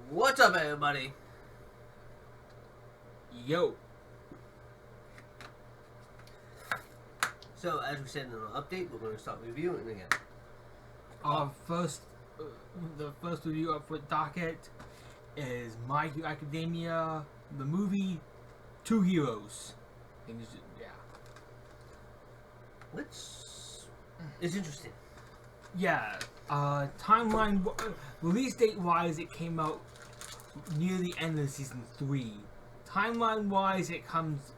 What's up, everybody? Yo. So, as we said in the update, we're going to start reviewing again. Our first, the first review up for docket is My Hero Academia, the movie Two Heroes. Yeah. Which is interesting. Yeah. Timeline, release date wise, it came out near the end of season 3. Timeline wise, it comes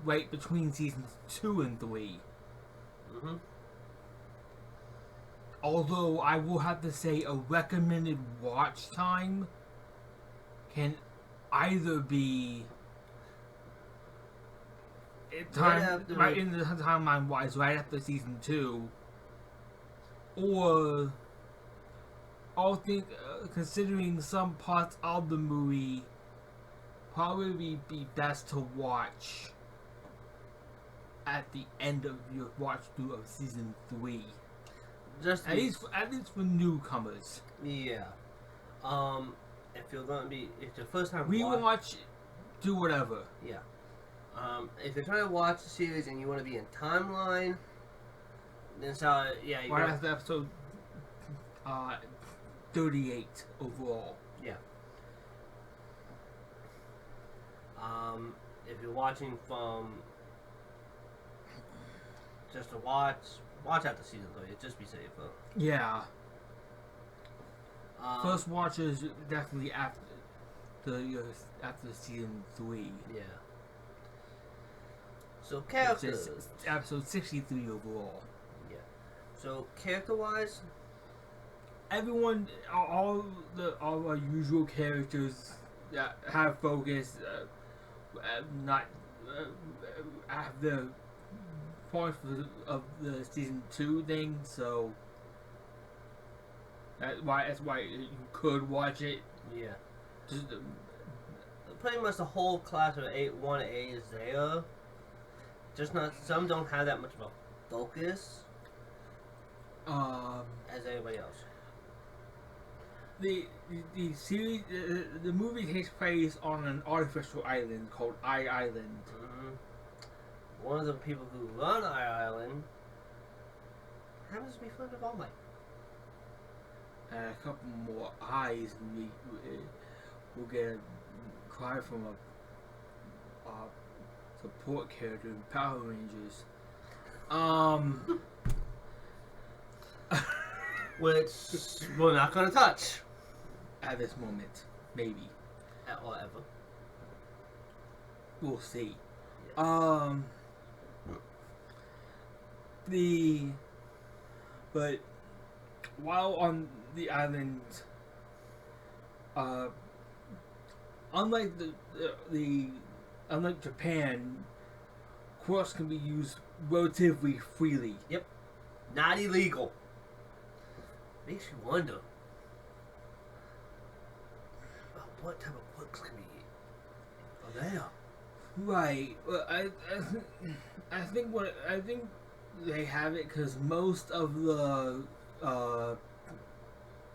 right between seasons 2 and 3. Mm-hmm. Although I will have to say a recommended watch time can either be right in the timeline wise right after season 2, or I think considering some parts of the movie probably be best to watch at the end of your watch through of season 3. Just at least for newcomers. Yeah. If you're gonna be, if it's your first time rewatch, do whatever. Yeah. If you're trying to watch the series and you want to be in timeline, then so yeah. Right after episode 38 overall. Yeah. If you're watching from just to watch after season 3. Just be safer. Yeah. First watch is definitely after season 3. Yeah. So characters. Episode 63 overall. Yeah. So character-wise, everyone, all our usual characters that have focus, not have the points of the season 2 thing, so that's why you could watch it. Yeah. Just pretty much the whole class of 1A is there. Just not, some don't have that much of a focus as everybody else. The series, the movie takes place on an artificial island called Island. Mm-hmm. One of the people who run Island happens to be friends with All Might. And a couple more eyes, and we'll get a cry from a support character in Power Rangers. Which we're not gonna touch at this moment, maybe. Or ever. We'll see. Yeah. But while on the island, unlike unlike Japan, quartz can be used relatively freely. Yep. Not illegal. Makes you wonder what type of books can be there. Right. Well, I think they have it because most of the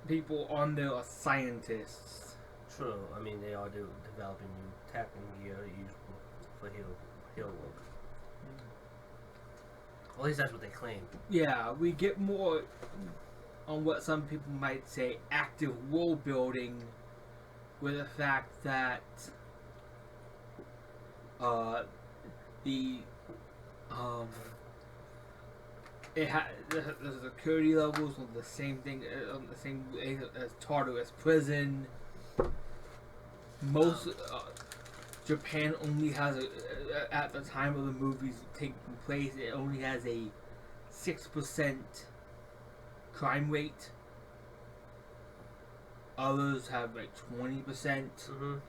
people on there are scientists. True. I mean, they are developing new tech and gear to use for heal work. At least that's what they claim. Yeah, we get more on what some people might say active world building, with the fact that the security levels on the same thing, on the same as Tartarus prison. Most Japan only has at the time of the movies taking place, it only has a 6% crime rate. Others have like 20%. Mm-hmm.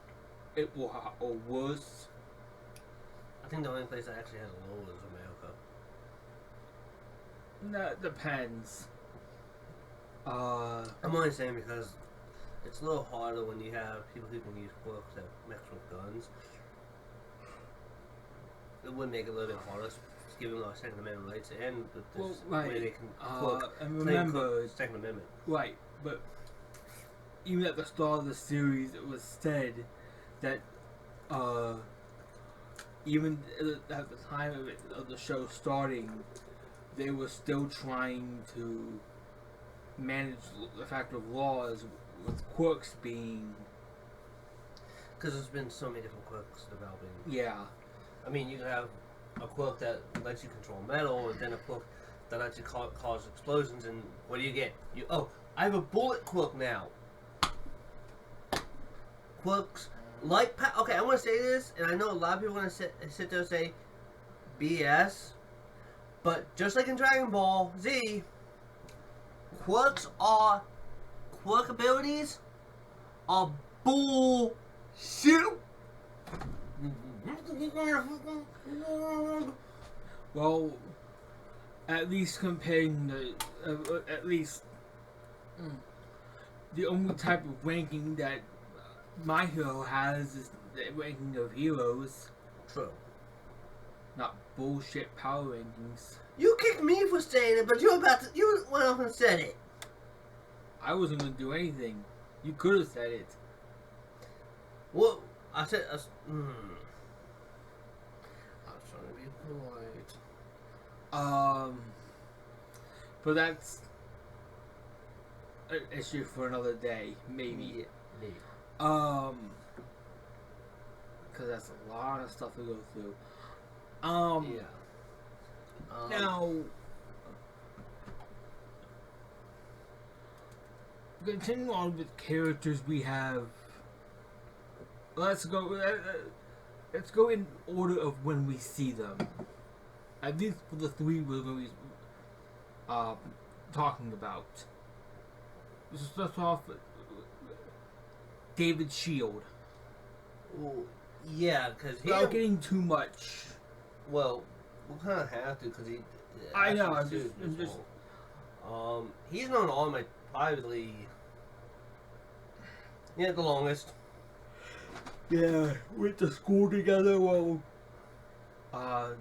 It will or worse. I think the only place that actually has a low is America. That depends. I'm only saying because it's a little harder when you have people who can use quirks that mix with guns. It would make it a little bit harder, give them Second Amendment rights and this way they can and remember, Second Amendment. Right, but even at the start of the series, it was said that even at the time of the show starting, they were still trying to manage the fact of laws with quirks being. Because there's been so many different quirks developing. Yeah. I mean, you can have a quirk that lets you control metal, and then a quirk that lets you cause explosions, and what do you get? I have a bullet quirk now. Quirks like okay, I'm gonna say this, and I know a lot of people are gonna sit there and say BS, but just like in Dragon Ball Z, quirk abilities are bullshit. Well, at least comparing the only type of ranking that My Hero has is the ranking of heroes. True. Not bullshit power rankings. You kicked me for saying it, but you went off and said it. I wasn't gonna do anything. You could have said it. Well, I said. I was trying to be polite. But that's an issue for another day, maybe. Maybe. Because that's a lot of stuff to go through. Now, continuing on with characters, we have. Let's go in order of when we see them. At least for the three we're going to be talking about. Let's start off with David Shield. Well, yeah, because without getting too much. Well, we kind of have to because he. I know. I'm just. He's known All Might privately. Yeah, the longest. Yeah, went to school together while All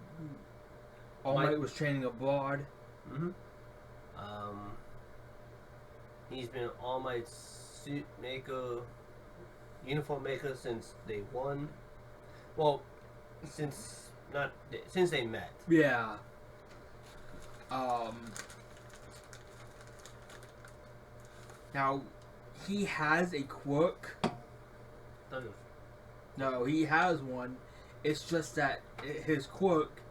Might was training abroad. Mm-hmm. He's been All Might's suit maker, uniform maker since day one. Well, since they met. Yeah. Now, he has a quirk. No, he has one. It's just that his quirk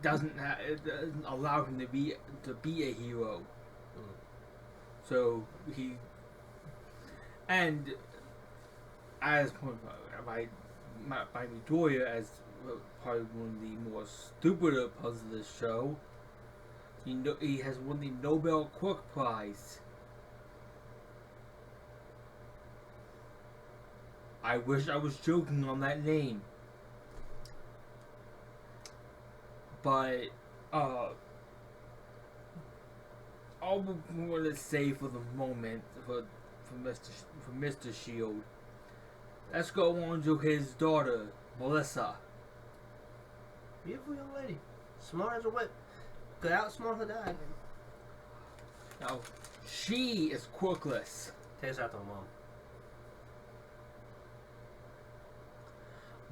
doesn't allow him to be a hero. So and as pointed by Midoriya as probably one of the more stupider parts of this show, he has won the Nobel Quirk Prize. I wish I was joking on that name. But, all we want to say for the moment, for Mr. Shield, let's go on to his daughter, Melissa. Beautiful young lady. Smart as a whip. Could outsmart her dad. Now, she is quirkless. Takes out her mom.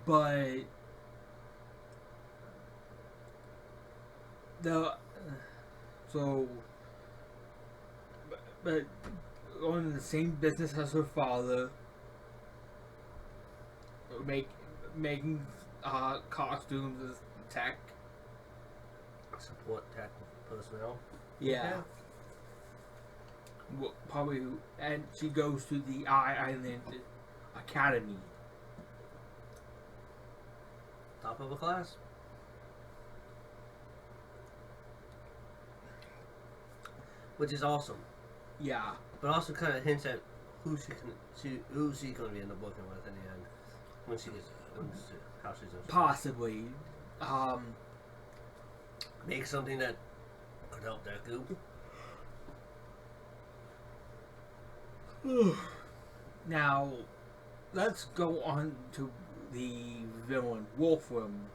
But but going in the same business as her father, making costumes as tech. Support tech personnel. Yeah. Well, probably, and she goes to the Island Academy. Top of a class. Which is awesome. Yeah. But also kind of hints at who's she going to be in the working with in the end. When she gets, how she's in. Possibly. Make something that could help that group. Now, let's go on to the villain, Wolfram,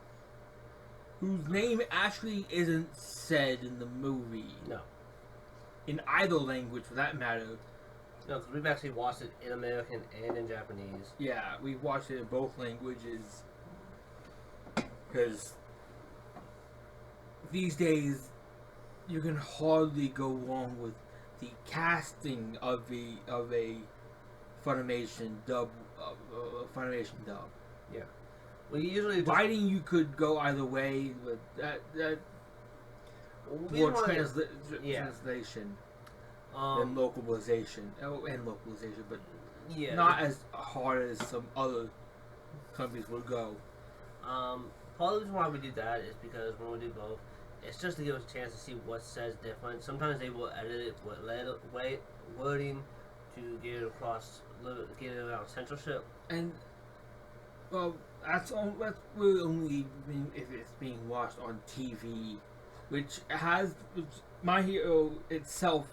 whose name actually isn't said in the movie. No. In either language, for that matter. No, because we've actually watched it in American and in Japanese. Yeah, we watched it in both languages. Because these days, you can hardly go wrong with the casting of a Funimation dub. Funimation dub. Yeah. We usually Writing you could go either way with that more translation than localization and localization, but yeah, not as hard as some other companies would go. Part of the reason why we do that is because when we do both, it's just to give us a chance to see what says different. Sometimes they will edit it with wording to get it across, get it around censorship. And well, that's really only if it's being watched on TV, which My Hero itself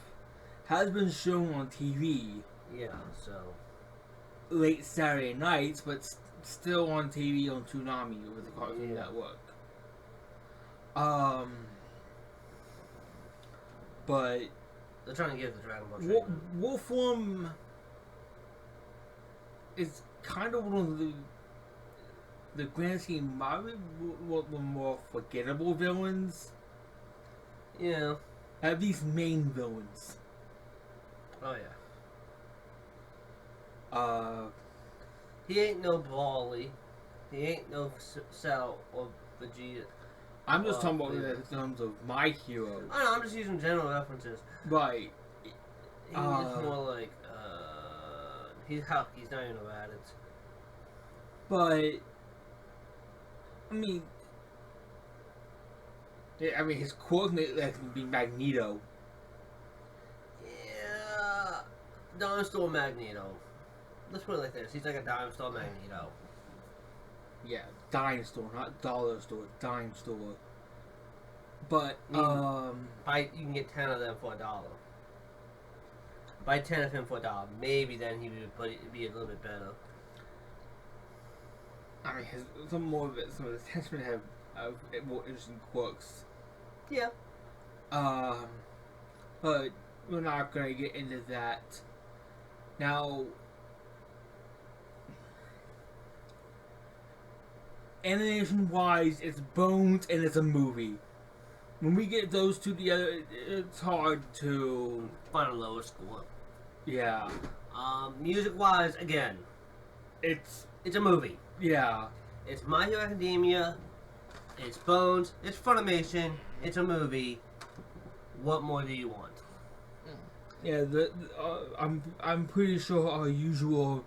has been shown on TV. Yeah, so late Saturday nights, but still on TV on Toonami with the Cartoon Network. But they're trying to give the Dragon Ball treatment. Wolfram is kind of one of the grand scheme, probably one of the more forgettable villains. Yeah. At least main villains. Oh yeah. He ain't no Broly. He ain't no Cell or Vegeta. I'm just talking about in terms of My Hero. I know, I'm just using general references. Right. He's more like, he's not even a rabbit. But, his coordinate would be Magneto. Yeah. Dinosaur Magneto. Let's put it like this. He's like a Dinosaur Magneto. Yeah, Dime Store, not Dollar Store, Dime Store. But, you can get 10 of them for $1. Buy 10 of him for $1. Maybe then he would be a little bit better. Some of the henchmen have more interesting quirks. Yeah. But we're not gonna get into that. Now, animation-wise, it's Bones and it's a movie. When we get those two together, it's hard to find a lower score. Yeah. Music-wise, again, it's a movie. Yeah. It's My Hero Academia. It's Bones. It's Funimation. It's a movie. What more do you want? Yeah. I'm pretty sure our usual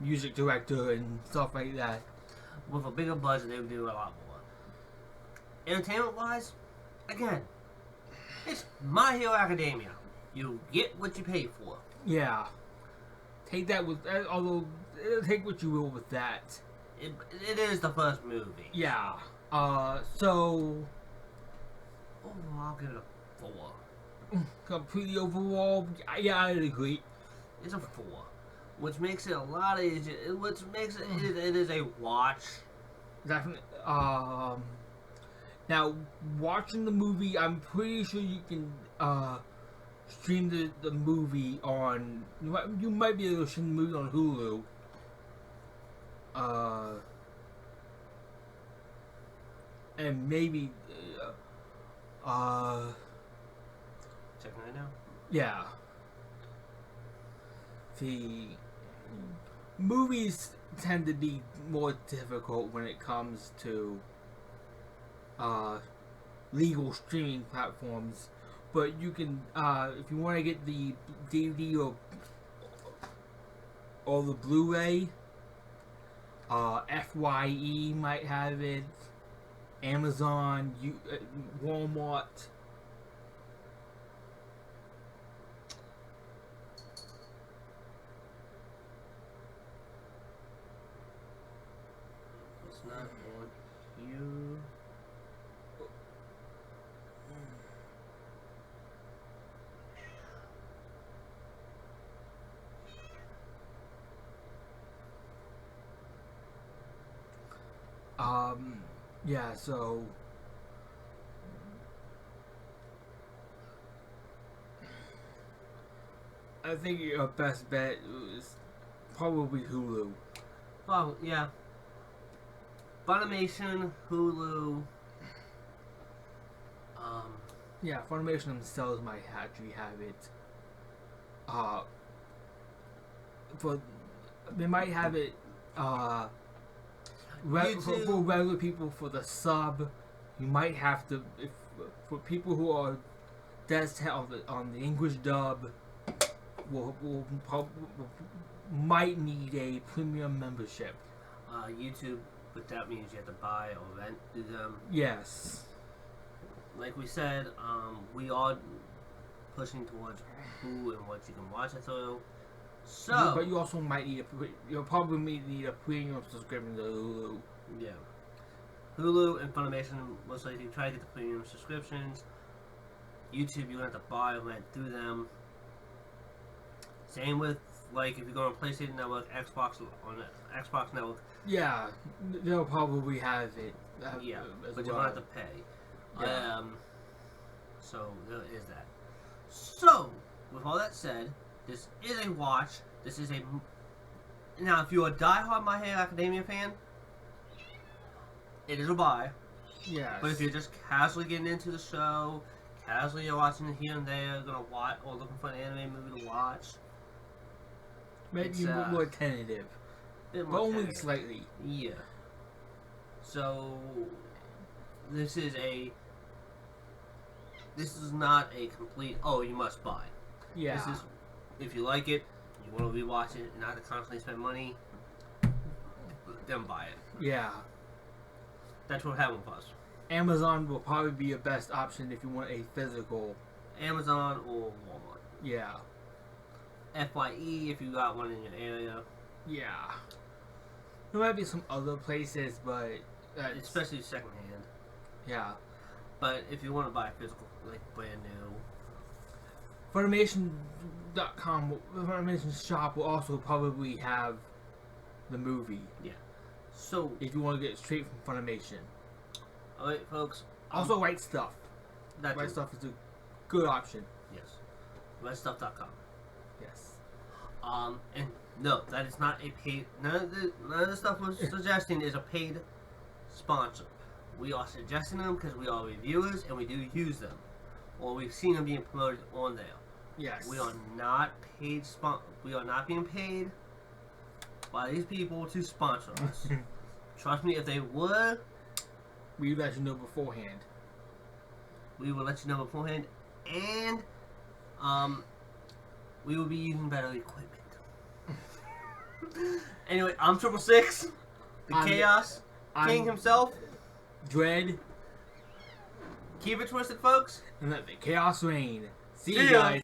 music director and stuff like that, with a bigger budget, they would do a lot more. Entertainment-wise, again, it's My Hero Academia. You get what you pay for. Yeah. Take that with, although, take what you will with that. It is the first movie. Yeah. So. Overall, I'll give it a 4. Completely overall, yeah, I'd agree. It's a 4. Which makes it a lot easier. Which makes it is a watch. Definitely. Now, watching the movie, I'm pretty sure you can stream the movie on. You might be able to stream the movie on Hulu. And maybe. Checking it now. Yeah. The movies tend to be more difficult when it comes to legal streaming platforms, but you can if you want to get the DVD or the Blu-ray, FYE might have it, Amazon, Walmart. Not on you. Yeah, so I think your best bet is probably Hulu. Oh, yeah. Funimation, Hulu. Yeah, Funimation themselves might actually have it. They might have it. For regular people for the sub, you might have to. For people who are dead set on the English dub, might need a premium membership. YouTube, but that means you have to buy or rent them. Yes. Like we said, we are pushing towards who and what you can watch it through. So, but you also might need you'll probably need a premium subscription to Hulu. Yeah. Hulu and Funimation most likely try to get the premium subscriptions. YouTube, you have to buy or rent through them. Same with, like, if you go on PlayStation Network, Xbox Network. Yeah, they'll probably have it. But you don't have to pay. Yeah. So there is that. So, with all that said, this is a watch. This is a. Now, if you're a diehard My Hero Academia fan, it is a buy. Yes. But if you're just casually getting into the show, casually you're watching it here and there, gonna watch or looking for an anime movie to watch, maybe more tentative, but only slightly. Yeah. So this is not a complete. Oh, you must buy. Yeah. This is if you like it, you want to rewatch it, and not to constantly spend money. Then buy it. Yeah. That's what happened with us. Amazon will probably be your best option if you want a physical. Amazon or Walmart. Yeah. FYE if you got one in your area. Yeah. There might be some other places, but especially secondhand. Yeah. But if you want to buy physical, like brand new. Funimation.com, Funimation shop will also probably have the movie. Yeah. So if you want to get it straight from Funimation. Alright, folks. Also, Right Stuff. Right Stuff is a good option. Yes. RightStuff.com. Yes. And no, that is not a paid. None of the stuff we're suggesting is a paid sponsor. We are suggesting them because we are reviewers and we do use them, or we've seen them being promoted on there. Yes. We are not paid. We are not being paid by these people to sponsor us. Trust me, if they would, we would let you know beforehand. We will let you know beforehand, and we will be using better equipment. Anyway, I'm 666, the Chaos King himself. Dread. Keep it twisted, folks. And let the chaos reign. See you ya. guys.